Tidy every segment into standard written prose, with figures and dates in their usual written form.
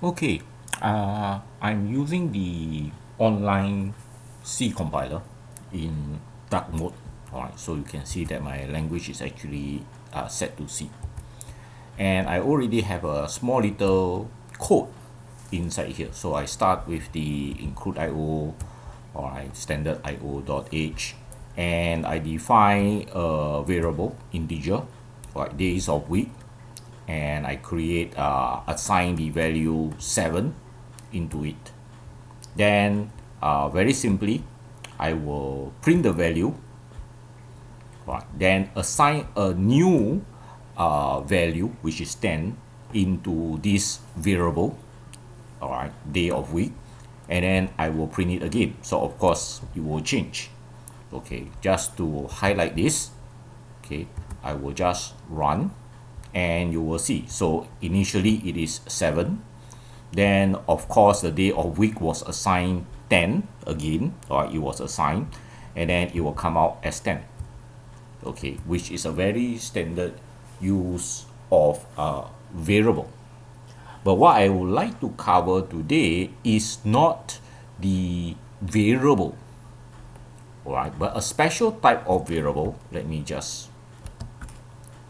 Okay, I'm using the online C compiler in dark mode. Alright, so you can see that my language is actually set to C. And I already have a small little code inside here. So I start with the include IO, alright, standard IO.h, and I define a variable integer, like days of week, and I create assign the value 7 into it. Then very simply I will print the value, right, then assign a new value which is 10 into this variable, all right, day of week, and then I will print it again. So of course it will change. Okay, just to highlight this, okay, I will just run and you will see. So initially it is 7, then of course the day of week was assigned 10 again, or it was assigned, and then it will come out as 10. Okay, which is a very standard use of a variable. But what I would like to cover today is not the variable, right, but a special type of variable. Let me just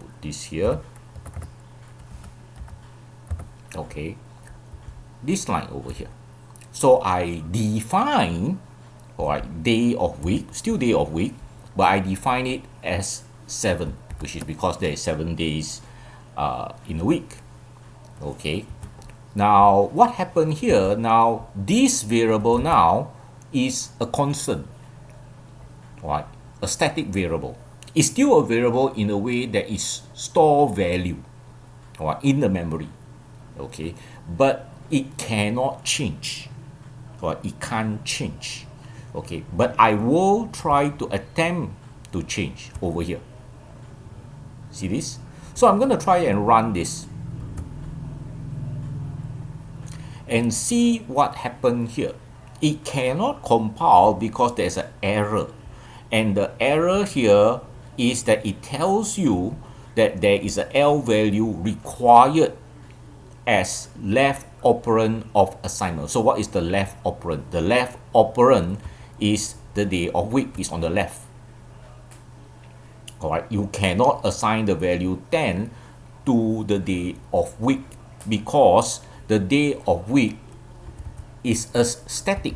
put this here. Okay, this line over here. So I define, alright, day of week, still day of week, but I define it as 7, which is because there is 7 days in a week. Okay. Now what happened here? Now this variable now is a constant, right? A static variable. It's still a variable in a way that is store value, right, in the memory. Okay, but it cannot change, or it can't change. Okay, but I will try to attempt to change over here. See this? So I'm going to try and run this and see what happened here. It cannot compile because there's an error, and the error here is that it tells you that there is a L value required as left operand of assignment. So what is the left operand? The left operand is the day of week, is on the left. Alright, you cannot assign the value 10 to the day of week because the day of week is a static.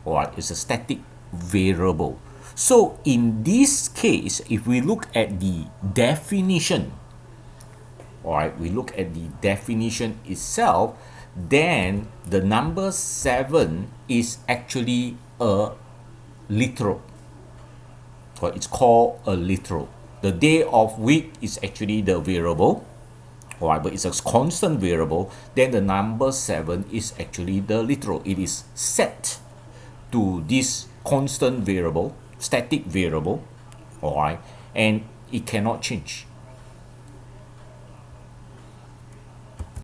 Alright, it's a static variable. So in this case, if we look at the definition, alright, we look at the definition itself, then the number 7 is actually a literal. Well, it's called a literal. The day of week is actually the variable, alright, but it's a constant variable. Then the number 7 is actually the literal. It is set to this constant variable, static variable, alright, and it cannot change.